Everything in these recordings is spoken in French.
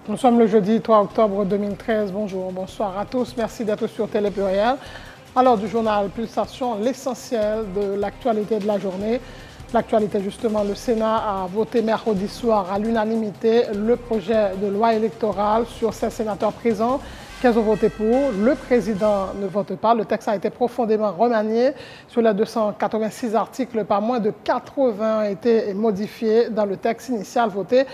Nous sommes le jeudi 3 octobre 2013. Bonjour, bonsoir à tous. Merci d'être sur Télé Pluriel. Alors du journal Pulsation, l'essentiel de l'actualité de la journée. L'actualité justement, le Sénat a voté mercredi soir à l'unanimité le projet de loi électorale sur ces sénateurs présents. 15 ont voté pour, le président ne vote pas. Le texte a été profondément remanié. Sur les 286 articles, pas moins de 80 ont été modifiés dans le texte initial voté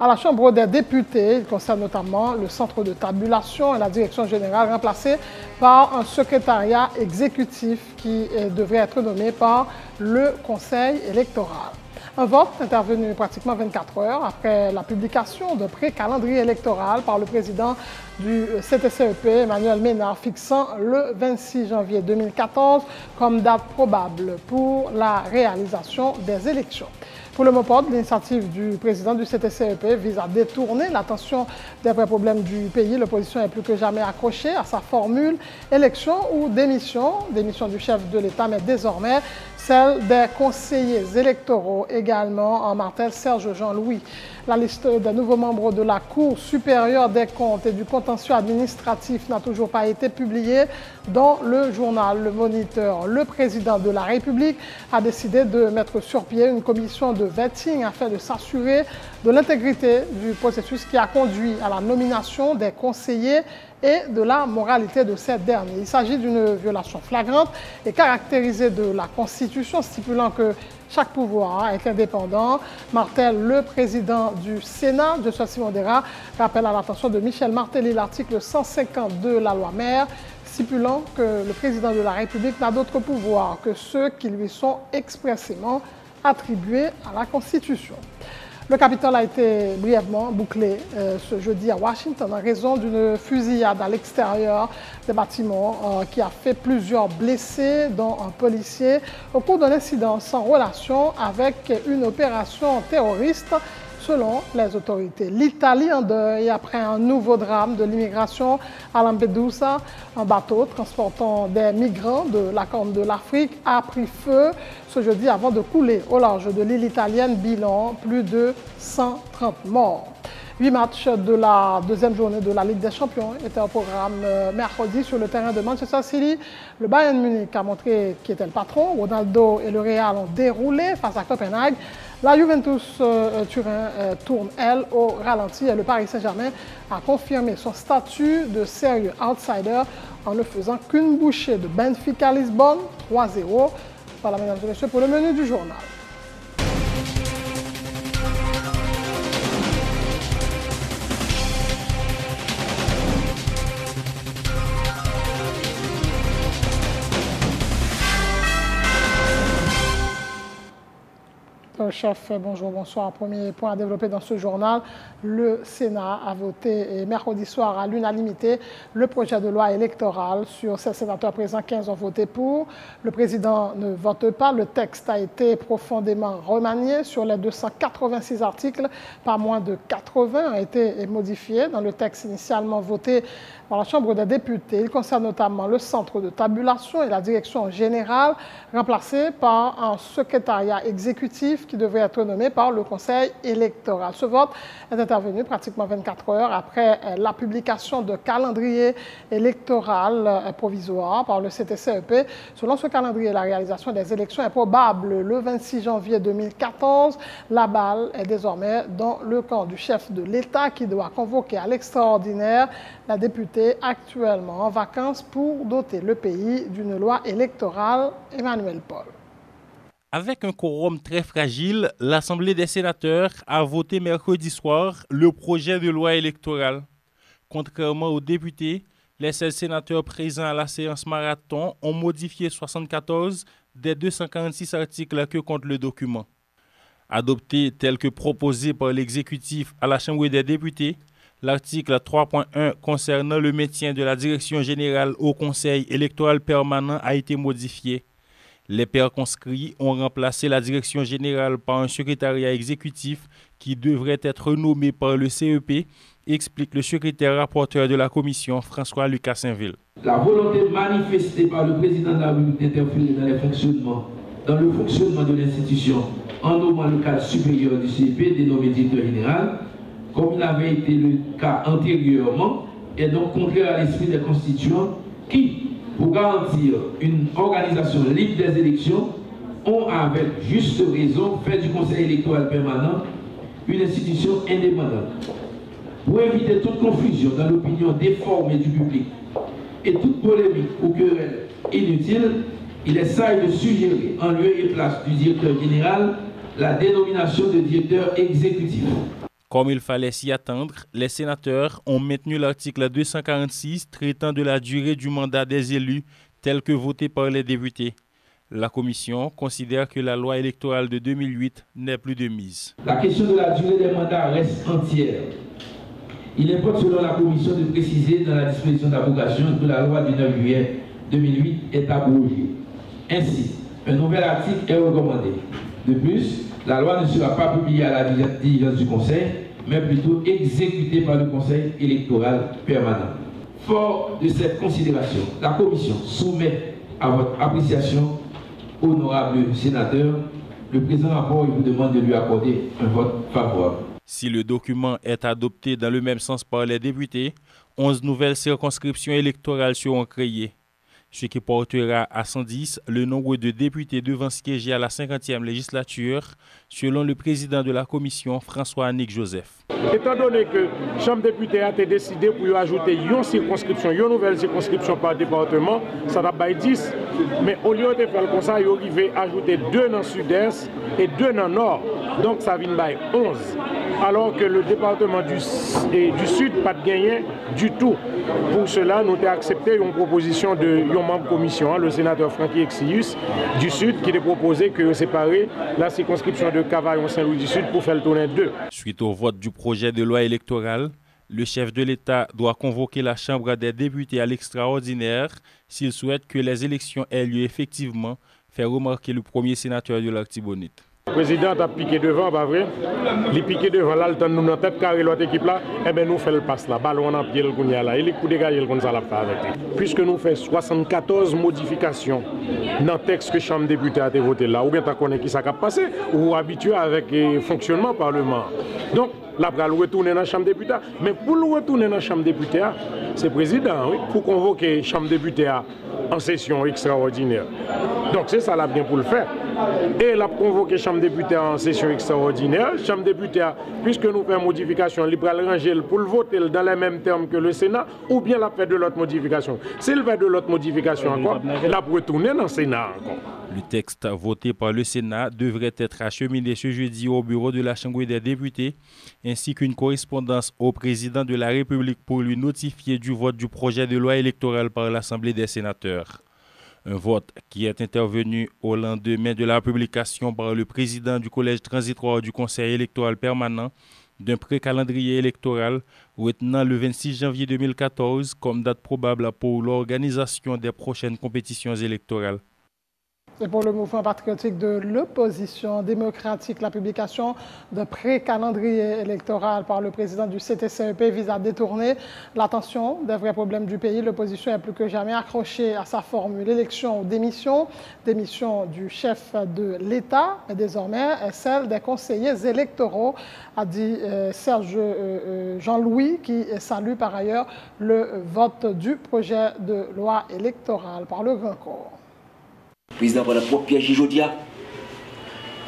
à la Chambre des députés. Il concerne notamment le centre de tabulation et la direction générale remplacée par un secrétariat exécutif qui devrait être nommé par le Conseil électoral. Un vote intervenu pratiquement 24 heures après la publication d'un pré-calendrier électoral par le président du CTCEP, Emmanuel Ménard, fixant le 26 janvier 2014 comme date probable pour la réalisation des élections. Pour le MOPOD, l'initiative du président du CTCEP vise à détourner l'attention des vrais problèmes du pays. L'opposition est plus que jamais accrochée à sa formule élection ou démission du chef de l'État, mais désormais celle des conseillers électoraux également, en martèle Serge Jean-Louis. La liste des nouveaux membres de la Cour supérieure des comptes et du contentieux administratif n'a toujours pas été publiée dans le journal Le Moniteur. Le président de la République a décidé de mettre sur pied une commission de vetting afin de s'assurer de l'intégrité du processus qui a conduit à la nomination des conseillers et de la moralité de ces derniers. Il s'agit d'une violation flagrante et caractérisée de la Constitution, stipulant que chaque pouvoir est indépendant. Martel, le président du Sénat, Joshua Simondera, rappelle à l'attention de Michel Martelly l'article 152 de la loi mère, stipulant que le président de la République n'a d'autre pouvoir que ceux qui lui sont expressément attribués à la Constitution. Le Capitole a été brièvement bouclé ce jeudi à Washington en raison d'une fusillade à l'extérieur des bâtiments qui a fait plusieurs blessés, dont un policier, au cours d'un incident sans relation avec une opération terroriste, selon les autorités. L'Italie en deuil après un nouveau drame de l'immigration à Lampedusa. Un bateau transportant des migrants de la Corne de l'Afrique a pris feu ce jeudi avant de couler au large de l'île italienne. Bilan, plus de 130 morts. 8 matchs de la deuxième journée de la Ligue des Champions étaient au programme mercredi sur le terrain de Manchester City. Le Bayern Munich a montré qui était le patron. Ronaldo et le Real ont déroulé face à Copenhague. La Juventus Turin tourne, elle, au ralenti et le Paris Saint-Germain a confirmé son statut de sérieux outsider en ne faisant qu'une bouchée de Benfica Lisbonne, 3-0. Voilà, mesdames et messieurs, pour le menu du journal. Chef, bonjour, bonsoir. Premier point à développer dans ce journal, le Sénat a voté mercredi soir à l'unanimité le projet de loi électorale. Sur ces sénateurs présents, 15 ont voté pour. Le président ne vote pas. Le texte a été profondément remanié. Sur les 286 articles, pas moins de 80 ont été modifiés dans le texte initialement voté par la Chambre des députés. Il concerne notamment le centre de tabulation et la direction générale, remplacé par un secrétariat exécutif qui devrait être nommé par le Conseil électoral. Ce vote est intervenu pratiquement 24 heures après la publication de calendrier électoral provisoire par le CTCEP. Selon ce calendrier, la réalisation des élections est probable le 26 janvier 2014. La balle est désormais dans le camp du chef de l'État qui doit convoquer à l'extraordinaire la députée actuellement en vacances pour doter le pays d'une loi électorale, Emmanuel Paul. Avec un quorum très fragile, l'Assemblée des sénateurs a voté mercredi soir le projet de loi électorale. Contrairement aux députés, les 16 sénateurs présents à la séance marathon ont modifié 74 des 246 articles que compte le document. Adopté tel que proposé par l'exécutif à la Chambre des députés, l'article 3.1 concernant le maintien de la direction générale au Conseil électoral permanent a été modifié. Les pairs conscrits ont remplacé la direction générale par un secrétariat exécutif qui devrait être nommé par le CEP, explique le secrétaire rapporteur de la commission, François Lucas Saint-Ville. La volonté manifestée par le président de la République d'interférer dans le fonctionnement de l'institution en nommant le cadre supérieur du CEP dénommé directeur général comme il avait été le cas antérieurement, est donc contraire à l'esprit des constituants qui, pour garantir une organisation libre des élections, ont avec juste raison fait du Conseil électoral permanent une institution indépendante. Pour éviter toute confusion dans l'opinion déformée du public et toute polémique ou querelle inutile, il est sage de suggérer en lieu et place du directeur général la dénomination de directeur exécutif. Comme il fallait s'y attendre, les sénateurs ont maintenu l'article 246 traitant de la durée du mandat des élus tel que voté par les députés. La Commission considère que la loi électorale de 2008 n'est plus de mise. La question de la durée des mandats reste entière. Il importe selon la Commission de préciser dans la disposition d'abrogation que la loi du 9 juillet 2008 est abrogée. Ainsi, un nouvel article est recommandé. De plus, la loi ne sera pas publiée à la diligence du Conseil, mais plutôt exécutée par le Conseil électoral permanent. Fort de cette considération, la Commission soumet à votre appréciation, honorable sénateur, le présent rapport et vous demande de lui accorder un vote favorable. Si le document est adopté dans le même sens par les députés, 11 nouvelles circonscriptions électorales seront créées, ce qui portera à 110 le nombre de députés devant siéger à la 50e législature, selon le président de la commission, François-Annick Joseph. Étant donné que la Chambre des députés a été décidée pour ajouter une circonscription, une nouvelle circonscription par département, ça va être 10. Mais au lieu de faire comme ça, il arrive à ajouter 2 dans le sud-est et 2 dans le nord. Donc ça vient de 11. Alors que le département du sud n'a pas de gagné du tout. Pour cela, nous avons accepté une proposition de un membre de commission, le sénateur Francky Exius du Sud, qui a proposé que séparer la circonscription de Cavaillon-Saint-Louis du Sud pour faire le tourner 2. Suite au vote du projet de loi électorale, le chef de l'État doit convoquer la Chambre des députés à l'extraordinaire s'il souhaite que les élections aient lieu effectivement, fait remarquer le premier sénateur de l'Artibonite. Le président a piqué devant, pas vrai? Il piqué devant, là, le temps de nous dans tête carré l'autre équipe là, eh bien nous faisons le passe là, ballon en pied le Kounia là, et les coups de gars, comme ça l'a fait avec lui. Puisque nous faisons 74 modifications dans le texte que la Chambre des députés a été voté là, ou bien tu connais qui ça a passé, ou habitué avec le fonctionnement parlement. Donc, là, pour le retourner dans la Chambre des députés, mais pour le retourner dans la Chambre des députés, c'est le président, oui, pour convoquer la Chambre des députés en session extraordinaire. Donc c'est ça là bien pour le faire. Et la convoqué la Chambre des députés en session extraordinaire. La Chambre des députés, puisque nous faisons modification, il va ranger pour le voter dans les mêmes termes que le Sénat, ou bien la fait de l'autre modification. S'il fait de l'autre modification encore, la retourner dans le Sénat encore. Le texte voté par le Sénat devrait être acheminé ce jeudi au bureau de la Chambre des députés, ainsi qu'une correspondance au président de la République pour lui notifier du vote du projet de loi électorale par l'Assemblée des sénateurs. Un vote qui est intervenu au lendemain de la publication par le président du collège transitoire du Conseil électoral permanent d'un pré-calendrier électoral retenant le 26 janvier 2014 comme date probable pour l'organisation des prochaines compétitions électorales. Et pour le mouvement patriotique de l'opposition démocratique, la publication d'un pré-calendrier électoral par le président du CTCEP vise à détourner l'attention des vrais problèmes du pays. L'opposition est plus que jamais accrochée à sa formule élection ou démission. Démission du chef de l'État, mais désormais celle des conseillers électoraux, a dit Serge Jean-Louis, qui salue par ailleurs le vote du projet de loi électorale par le Grand Corps. Le président pour le propre piège aujourd'hui,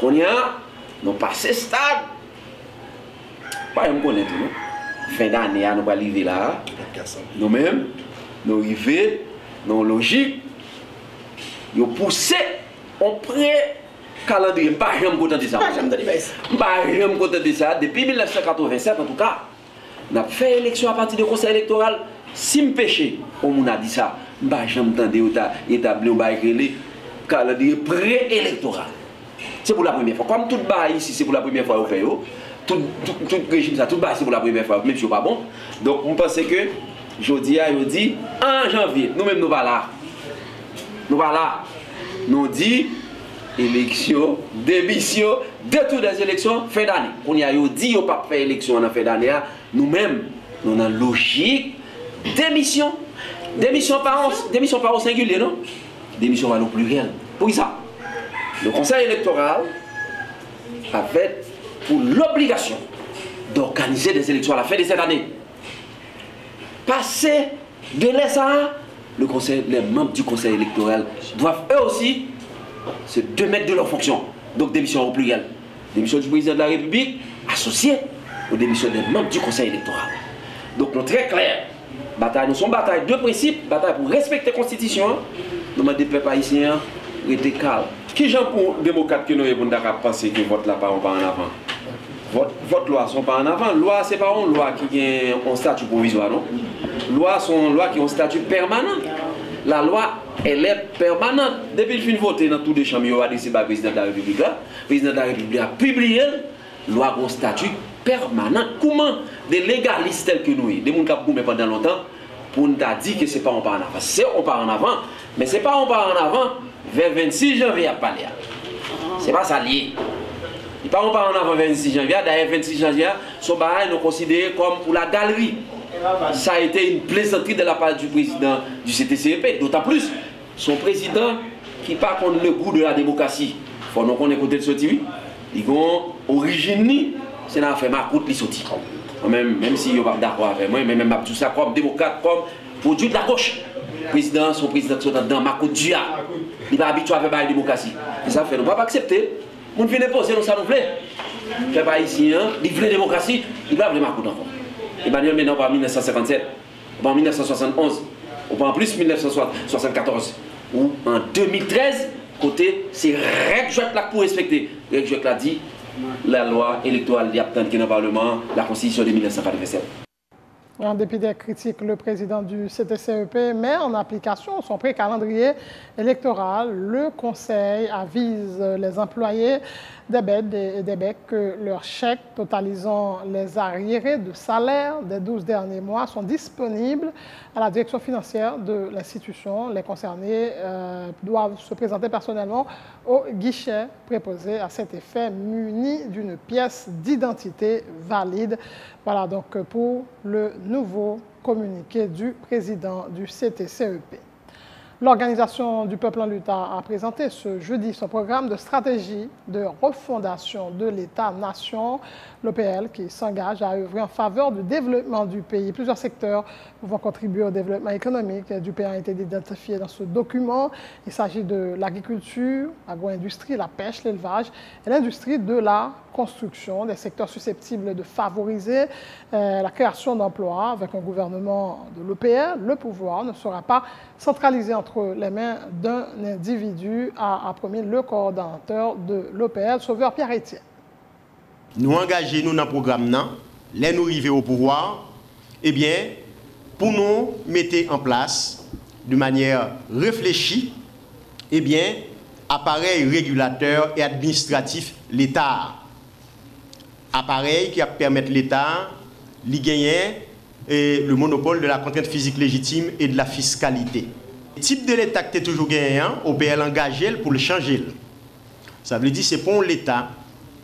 qu'on y a, nous passons stade. Pas nous connaître nous. Fin d'année, nous pas arriver là. Nous-mêmes, nous arrivons, nous logique, nous poussons en pré-calendrier. Pas jamais content de ça. Pas jamais content de ça. Depuis 1987, en tout cas, nous avons fait élection à partir du conseil électoral. Si me péché, on a dit ça. Pas jamais entendu établir un calendrier pré-électoral. C'est pour la première fois. Comme tout bail ici, c'est pour la première fois au fait. Tout régime, ça, tout bail, c'est pour la première fois, même si ce n'est pas bon. Donc, on pense que, je dis, en janvier, nous-mêmes, nous va là. Nous va là. Nous dit, élection, démission, détour des élections, fin d'année. On y a dit, on ne pas faire élection en fin d'année. Nous-mêmes, nous avons logique, démission. Démission par au singulier, non? Démission par au pluriel. Pour ça, le Conseil électoral a fait pour l'obligation d'organiser des élections à la fin de cette année. Passer de ça, les membres du conseil électoral doivent eux aussi se démettre de leurs fonctions. Donc démission au pluriel. Démission du président de la République associée aux démissions des membres du conseil électoral. Donc nous très clair. Nous sommes bataille de principe, bataille pour respecter la Constitution. Nous demandons des peuples haïtiens rester calmes. Qui j'en pour démocrate que nous avons penser que vote là pas en avant? Votre loi sont pas en avant. Loi c'est pas une loi qui a un statut provisoire, non? Loi sont loi qui ont un statut permanent. La loi elle est permanente. Depuis le fin de voter dans tous les chambres, il y a décidé par le président de la République. Le président de la République a publié la loi qui a un statut permanent. Comment des légalistes tels que nous, des gens qui ont goumé pendant longtemps, pour nous dire que ce n'est pas on part en avant. C'est on part en avant, mais ce n'est pas on part en avant vers 26 janvier à parler. Ce n'est pas ça lié. Il n'est pas on part en avant 26 janvier. D'ailleurs, 26 janvier, son barrage nous considéré comme pour la galerie. Ça a été une plaisanterie de la part du président du CTCEP. D'autant plus, son président qui part contre le goût de la démocratie. Il faut qu'on écoute de ce type. Ils ont origine, c'est dans fait ma coûte li sorti. Même si vous pas d'accord avec moi, mais même tout ça comme démocrate, comme produit de la gauche. Président, son président qui sont dans ma coûte du il va habitué avec la démocratie. Et ça fait, nous ne pouvons pas accepter. On vient poser, nous ça nous plaît. Les Haïtiens, ils veulent la démocratie, ils doivent les marquer encore. Et bien, maintenant, en 1957, en 1971, ou en plus 1974, ou en 2013, côté, c'est règle là pour respecter. Règle là dit, la loi électorale qui est dans le Parlement, la Constitution de 1987. En dépit des critiques, le président du CTCEP met en application son pré-calendrier électoral. Le Conseil avise les employés des BED et des BEC que leurs chèques totalisant les arriérés de salaire des 12 derniers mois sont disponibles à la direction financière de l'institution. Les concernés doivent se présenter personnellement au guichet préposé à cet effet, muni d'une pièce d'identité valide. Voilà donc pour le nouveau communiqué du président du CTCEP. L'Organisation du peuple en lutte a présenté ce jeudi son programme de stratégie de refondation de l'État-nation, l'OPL, qui s'engage à œuvrer en faveur du développement du pays. Plusieurs secteurs vont contribuer au développement économique du pays ont été identifiés dans ce document. Il s'agit de l'agriculture, l'agro-industrie, la pêche, l'élevage et l'industrie de la construction, des secteurs susceptibles de favoriser la création d'emplois. Avec un gouvernement de l'OPL, le pouvoir ne sera pas centralisé entre les mains d'un individu, a promis le coordonnateur de l'OPL, Sauveur Pierre-Etienne. Nous engager nous dans le programme, les nous arriver au pouvoir, eh bien, pour nous mettre en place de manière réfléchie, eh bien, appareil régulateur et administratif l'État. Appareil qui va permettre l'État de gagner le monopole de la contrainte physique légitime et de la fiscalité. Le type de l'État qui est toujours gagné, OPL engagé pour le changer. Ça veut dire que c'est pour l'État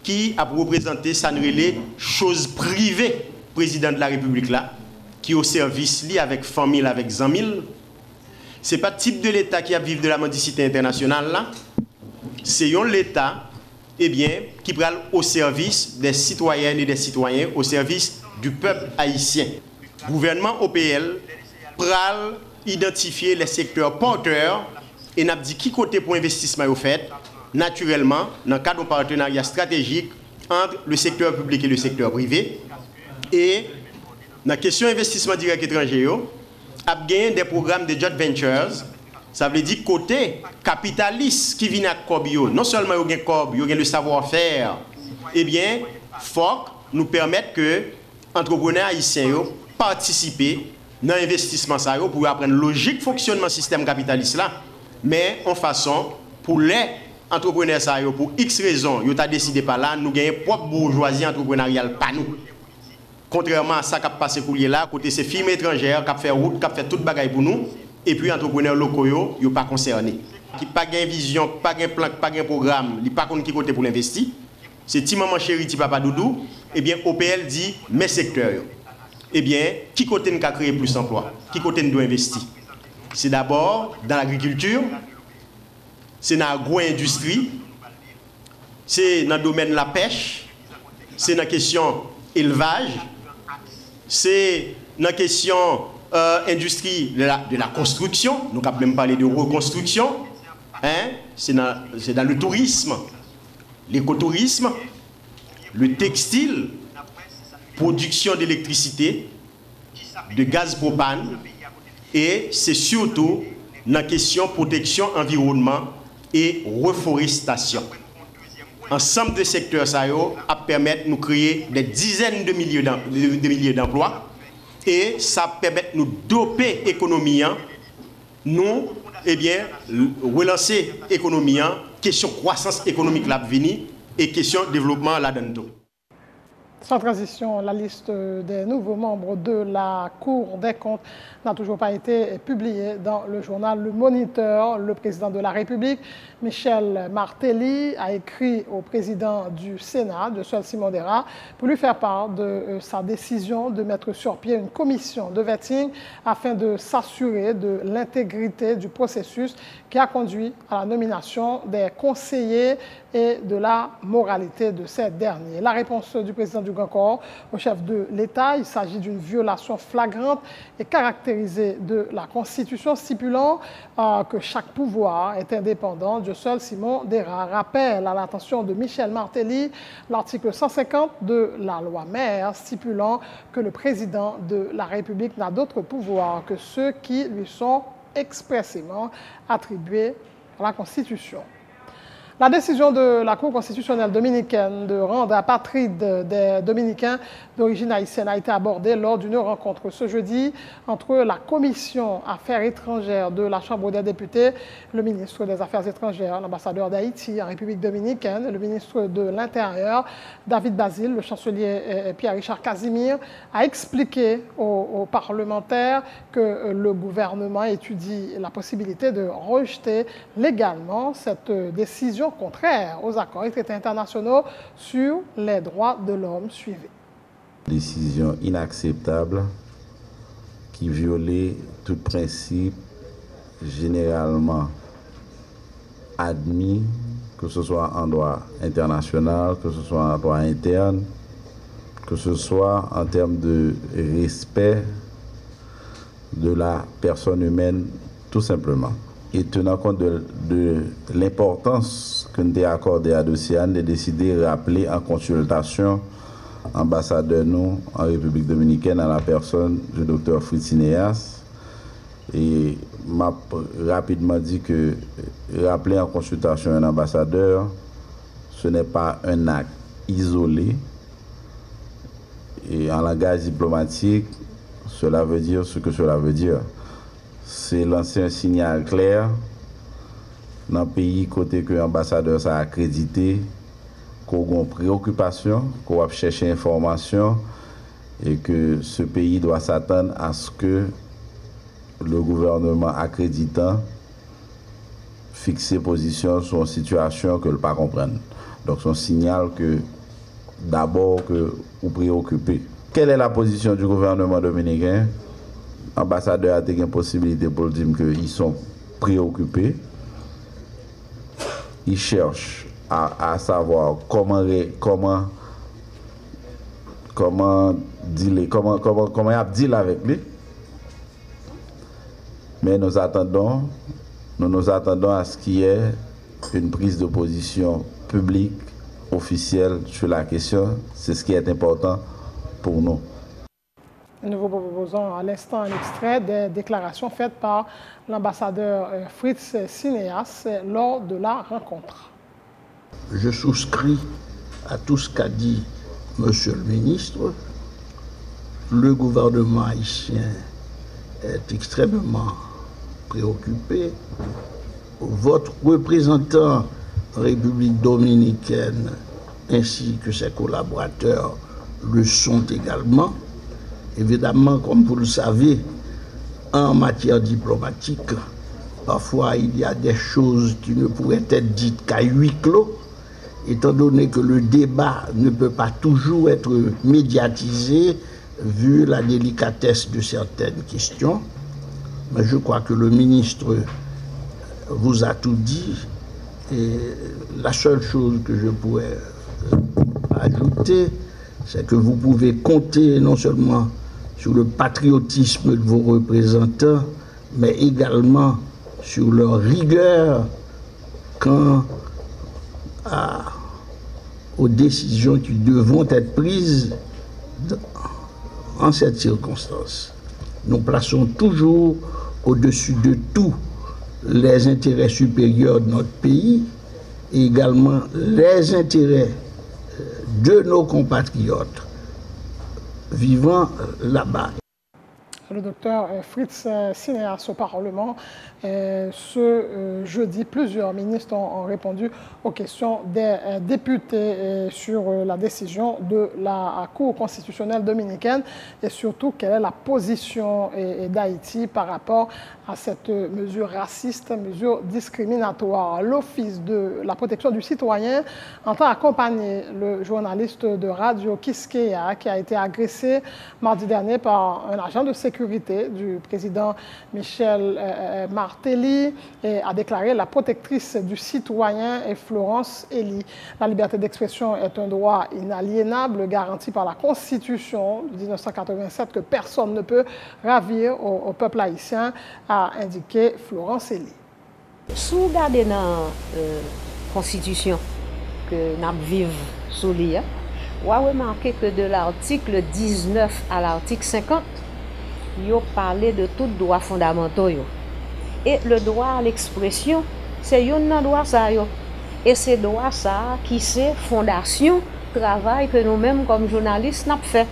qui a représenté ça les choses privées, président de la République là, qui au service li avec famille, avec 100 000. Ce n'est pas le type de l'État qui a vécu de la mendicité internationale là. C'est l'État eh bien, qui prend au service des citoyennes et des citoyens, au service du peuple haïtien. Le gouvernement OPL prend identifier les secteurs porteurs et n'a dit qui côté pour investissement au fait. Naturellement, dans le cadre d'un partenariat stratégique entre le secteur public et le secteur privé. Et dans la question d'investissement direct étranger, il y a des programmes de joint ventures. Ça veut dire côté capitaliste qui vient à Corbio, non seulement il y a Corb, il y a le savoir-faire, eh bien, il faut nous permettre que les entrepreneurs haïtiens participent dans l'investissement pour apprendre la logique fonctionnement du système capitaliste là, mais en façon pour les entrepreneurs pour X raisons, ils ont décidé par là, nous gagnons propre bourgeoisie entrepreneuriale pas nous. Contrairement à ça qui a passé coulier là, côté ces firmes étrangères qui ont fait route, qui ont fait toute bagaille pour nous, et puis les entrepreneurs locaux, ils ne sont pas concernés. Qui n'ont pas de vision, pas de plan, pas de programme, ils ne sont pas qui côté pour l'investir. C'est petit maman chéri, petit papa doudou, eh bien OPL dit mes secteurs. Eh bien, qui côté nous a créé plus d'emplois? Qui côté nous doit investir? C'est d'abord dans l'agriculture, c'est dans l'agro-industrie, c'est dans le domaine de la pêche, c'est dans la question élevage, c'est la question industrie de la construction, nous avons même parlé de reconstruction, hein? C'est dans le tourisme, l'écotourisme, le textile, production d'électricité, de gaz propane, et c'est surtout la question protection environnement et reforestation. Ensemble de secteurs ça a permettre de nous créer des dizaines de milliers d'emplois et ça permet de nous doper l'économie, nous relancer l'économie, question croissance économique là venir et question développement là-dedans. Sans transition, la liste des nouveaux membres de la Cour des comptes n'a toujours pas été publiée dans le journal Le Moniteur. Le président de la République, Michel Martelly, a écrit au président du Sénat, de Simon Dera, pour lui faire part de sa décision de mettre sur pied une commission de vetting afin de s'assurer de l'intégrité du processus qui a conduit à la nomination des conseillers et de la moralité de ces derniers. La réponse du président du Grand Corps au chef de l'État, il s'agit d'une violation flagrante et caractérisée de la Constitution stipulant que chaque pouvoir est indépendant. De seul Simon Dera rappelle à l'attention de Michel Martelly l'article 150 de la loi mère stipulant que le président de la République n'a d'autre pouvoir que ceux qui lui sont expressément attribués par la Constitution. La décision de la Cour constitutionnelle dominicaine de rendre apatrides des Dominicains d'origine haïtienne a été abordée lors d'une rencontre ce jeudi entre la Commission Affaires étrangères de la Chambre des députés, le ministre des Affaires étrangères, l'ambassadeur d'Haïti en République dominicaine, le ministre de l'Intérieur, David Basile, le chancelier Pierre-Richard Casimir, a expliqué aux parlementaires que le gouvernement étudie la possibilité de rejeter légalement cette décision contraire aux accords et traités internationaux sur les droits de l'homme. Suivez. Décision inacceptable qui violait tout principe généralement admis, que ce soit en droit international, que ce soit en droit interne, que ce soit en termes de respect de la personne humaine, tout simplement. Et tenant compte de l'importance que nous avons accordée à dossier, de décider de rappeler en consultation ambassadeur nous en République dominicaine à la personne du docteur Fritz Ineas. Et m'a rapidement dit que rappeler en consultation un ambassadeur, ce n'est pas un acte isolé. Et en langage diplomatique, cela veut dire ce que cela veut dire. C'est lancer un signal clair dans le pays côté que l'ambassadeur s'est accrédité, qu'on a une préoccupation, qu'on va chercher information et que ce pays doit s'attendre à ce que le gouvernement accréditant fixe position sur une situation que le pas comprenne. Donc c'est un signal que d'abord que vous préoccupez. Quelle est la position du gouvernement dominicain? L'ambassadeur a une possibilité pour dire qu'ils sont préoccupés. Ils cherchent à savoir comment dire avec lui. Mais nous attendons à ce qu'il y ait une prise de position publique, officielle sur la question. C'est ce qui est important pour nous. Nous vous proposons à l'instant un extrait des déclarations faites par l'ambassadeur Fritz Ineas lors de la rencontre. Je souscris à tout ce qu'a dit Monsieur le ministre. Le gouvernement haïtien est extrêmement préoccupé. Votre représentant en République dominicaine ainsi que ses collaborateurs le sont également. Évidemment, comme vous le savez, en matière diplomatique, parfois il y a des choses qui ne pourraient être dites qu'à huis clos, étant donné que le débat ne peut pas toujours être médiatisé vu la délicatesse de certaines questions. Mais je crois que le ministre vous a tout dit. Et la seule chose que je pourrais ajouter, c'est que vous pouvez compter non seulement sur le patriotisme de vos représentants, mais également sur leur rigueur quant aux décisions qui devront être prises en cette circonstance. Nous plaçons toujours au-dessus de tout les intérêts supérieurs de notre pays et également les intérêts de nos compatriotes vivant là-bas. Le docteur Fritz Cinéas au Parlement. Ce jeudi, plusieurs ministres ont répondu aux questions des députés sur la décision de la Cour constitutionnelle dominicaine et surtout quelle est la position d'Haïti par rapport à cette mesure raciste, mesure discriminatoire. L'Office de la protection du citoyen entend accompagner le journaliste de radio Quisqueya qui a été agressé mardi dernier par un agent de sécurité du président Michel Martelly et a déclaré la protectrice du citoyen est Florence Elie. La liberté d'expression est un droit inaliénable garanti par la Constitution de 1987 que personne ne peut ravir au peuple haïtien, a indiqué Florence Elie. Si vous regardez dans la Constitution que nous vivons sous l'IA, vous remarquez que de l'article 19 à l'article 50, il parle de tous les droits fondamentaux. Et le droit à l'expression, c'est un droit ça. Et c'est droit ça qui c'est fondation travail que nous-mêmes comme journalistes nous fait.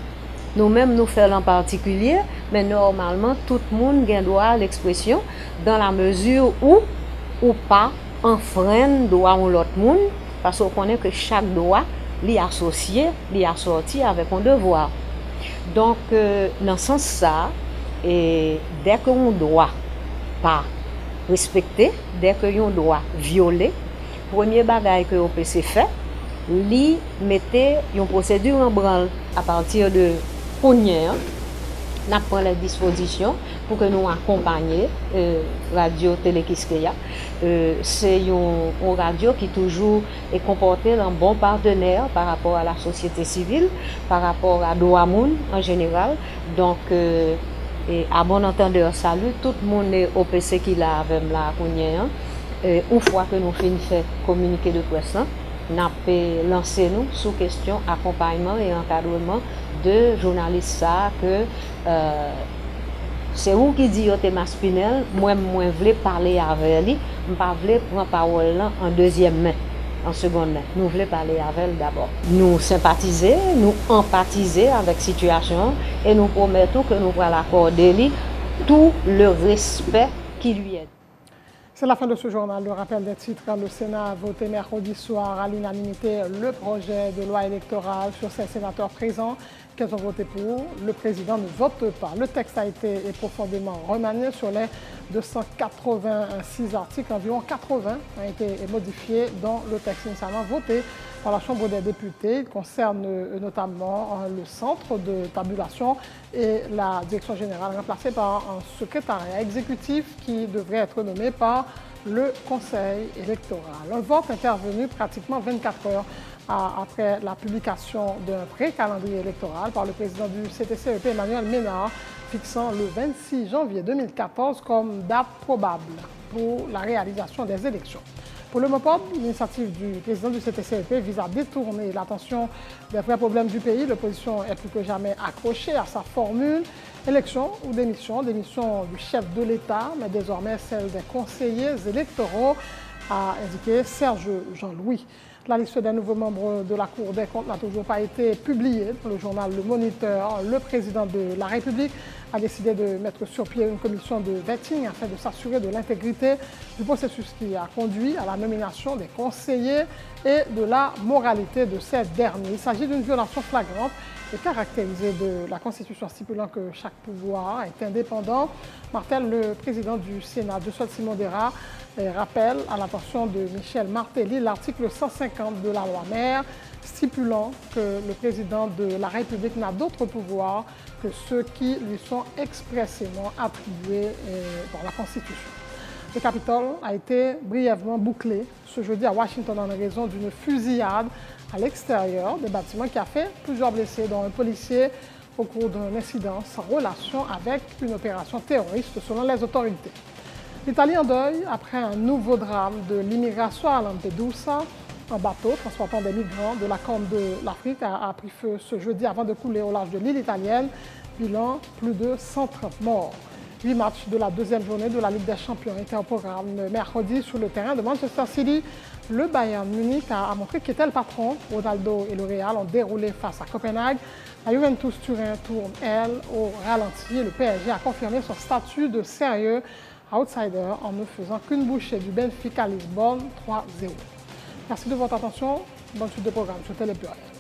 Nous-mêmes nous faisons en particulier, mais normalement tout le monde a droit à l'expression dans la mesure où ou pas enfreindre droit de l'autre monde parce qu'on connaît que chaque droit est associé, est assorti avec un devoir. Donc dans ce sens ça, et dès qu'on doit pas respecter, dès qu'on doit violer, premier bagage que l'OPC fait, lui mettait une procédure en branle à partir de première, nous prenons les dispositions pour que nous accompagnions Radio Télé Quisqueya. C'est une radio qui toujours est comportée un bon partenaire par rapport à la société civile, par rapport à Douamoun en général. Donc, et à bon entendeur, salut tout le monde est au PC qui l'a avec la Kounien. Une fois que nous finissons fait communiquer de presse, nous avons lancé nous sous question accompagnement et encadrement de journalistes ça que c'est vous qui dit au Thomas Pinel, moi voulais parler avec lui, je pas voulais prendre parole là en deuxième main, en seconde main. Nous voulons parler avec elle d'abord. Nous sympathiser, nous empathiser avec la situation et nous promettons que nous allons accorder tout le respect qui lui est. C'est la fin de ce journal. Le rappel des titres. Le Sénat a voté mercredi soir à l'unanimité le projet de loi électorale sur ces sénateurs présents qui ont voté pour. Le président ne vote pas. Le texte a été profondément remanié sur les 286 articles. Environ 80 ont été modifiés dans le texte initialement voté par la Chambre des députés. Il concerne notamment le centre de tabulation et la direction générale remplacée par un secrétariat exécutif qui devrait être nommé par le Conseil électoral. Un vote intervenu pratiquement 24 heures après la publication d'un pré-calendrier électoral par le président du CTCEP, Emmanuel Ménard, fixant le 26 janvier 2014 comme date probable pour la réalisation des élections. Pour le MOPOD, l'initiative du président du CTCEP vise à détourner l'attention des vrais problèmes du pays. L'opposition est plus que jamais accrochée à sa formule élection ou démission du chef de l'État, mais désormais celle des conseillers électoraux, a indiqué Serge Jean-Louis. La liste des nouveaux membres de la Cour des comptes n'a toujours pas été publiée dans le journal Le Moniteur. Le président de la République a décidé de mettre sur pied une commission de vetting afin de s'assurer de l'intégrité du processus qui a conduit à la nomination des conseillers et de la moralité de ces derniers. Il s'agit d'une violation flagrante et caractérisée de la Constitution stipulant que chaque pouvoir est indépendant. Martel, le président du Sénat, Josué Simondera, rappelle à l'attention de Michel Martelly l'article 150 de la loi mère stipulant que le président de la République n'a d'autre pouvoir que ceux qui lui sont expressément attribués par la Constitution. Le Capitole a été brièvement bouclé ce jeudi à Washington en raison d'une fusillade à l'extérieur des bâtiments qui a fait plusieurs blessés, dont un policier au cours d'un incident sans relation avec une opération terroriste selon les autorités. L'Italie en deuil après un nouveau drame de l'immigration à Lampedusa. Un bateau transportant des migrants de la Corne de l'Afrique a pris feu ce jeudi avant de couler au large de l'île italienne. Bilan, plus de 130 morts. 8 matchs de la deuxième journée de la Ligue des Champions étaient au programme mercredi sur le terrain de Manchester City. Le Bayern Munich a montré qu'il était le patron. Ronaldo et le Real ont déroulé face à Copenhague. La Juventus Turin tourne, elle, au ralenti. Le PSG a confirmé son statut de sérieux outsider en ne faisant qu'une bouchée du Benfica Lisbonne 3-0. Merci de votre attention. Bonne suite de programme sur Télé Pluriel.